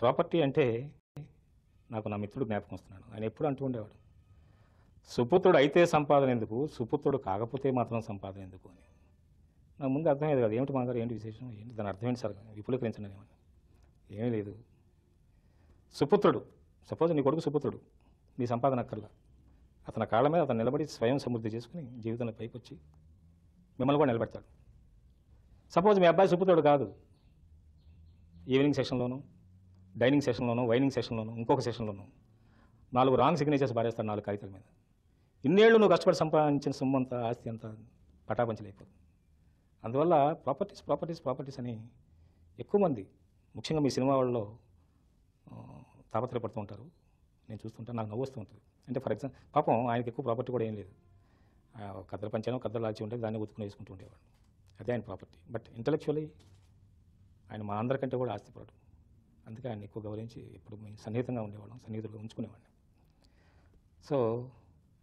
Property అంటే నాకు నా మిత్రుడు జ్ఞాపకం వస్తున్నాడు. ఆయన ఎప్పుడు అంటూ ఉండేవాడు, సుపుత్రుడు అయితే సంపాదన ఎందుకు, సుపుత్రుడు కాకపోతే మాత్రం సంపాదన ఎందుకు అని. నాకు ముందు అర్థమయ్యేది కాదు. ఏమిటి మామగారు, ఏంటి విశేషం, ఏంటి దాని అర్థం ఏంటి సార్, విపులీకరించండి ఏమని. ఏమీ లేదు, సుపుత్రుడు, సపోజ్ నీ కొడుకు సుపుత్రుడు, నీ సంపాదన అక్కర్లా, అతని కాళ్ళ మీద అతను నిలబడి స్వయం సమృద్ధి చేసుకుని జీవితంలో పైకి వచ్చి మిమ్మల్ని కూడా నిలబెడతాడు. సపోజ్ మీ అబ్బాయి సుపుత్రుడు కాదు, ఈవినింగ్ సెషన్లోనూ, డైనింగ్ సెషన్లోనూ, వైనింగ్ సెషన్లోనూ, ఇంకొక సెషన్లోనూ 4 రాంగ్ సిగ్నేచర్స్ పారేస్తాడు 4 కాగితాల మీద. ఇన్నేళ్ళు నువ్వు కష్టపడి సంపాదించిన సొమ్ము అంతా, ఆస్తి అంతా పటాపంచలైపోతుంది. అందువల్ల ప్రాపర్టీస్ ప్రాపర్టీస్ ప్రాపర్టీస్ అని ఎక్కువ మంది, ముఖ్యంగా మీ సినిమా వాళ్ళలో తాపత్రయపడుతూ ఉంటారు. నేను చూస్తుంటాను, నాకు నవ్వు వస్తూ ఉంటుంది. అంటే ఫర్ ఎగ్జాంపుల్ పాపం ఆయనకి ఎక్కువ ప్రాపర్టీ కూడా ఏం లేదు. కద్దరు పంచానో కద్దరు లాల్చి ఉంటే దాన్ని ఉతుకుని వేసుకుంటూ ఉండేవాడు, అదే ఆయన ప్రాపర్టీ. బట్ ఇంటలెక్చువల్లీ ఆయన మా అందరికంటే కూడా ఆస్తిపరుడు. అందుకే ఆయన ఎక్కువ గౌరవించి ఎప్పుడు మేము సన్నిహితంగా ఉండేవాళ్ళం, సన్నిహితులుగా ఉంచుకునేవాడిని. సో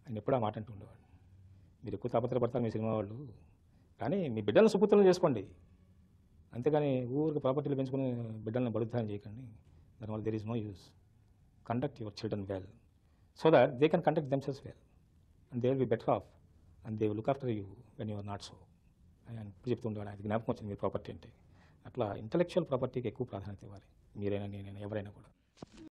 ఆయన ఎప్పుడు ఆ మాట అంటూ ఉండేవాడు, మీరు ఎక్కువ తాపత్రయపడతారు మీ సినిమా వాళ్ళు, కానీ మీ బిడ్డలను సుపుత్రులను చేసుకోండి, అంతేగాని ఊరికి ప్రాపర్టీలు పెంచుకుని బిడ్డలను బలుద్ధానం చేయకండి. దానివల్ల there is no use. Conduct your children well so that they can conduct themselves well and they will be better off and they will look after you when you are not so. ఆయన ఇప్పుడు చెప్తుండేవాడు, ఆయనకి జ్ఞాపకం వచ్చింది మీ property అంటే. అట్లా intellectual ప్రాపర్టీకి ఎక్కువ ప్రాధాన్యత ఇవ్వాలి, మీరైనా నేనైనా ఎవరైనా కూడా.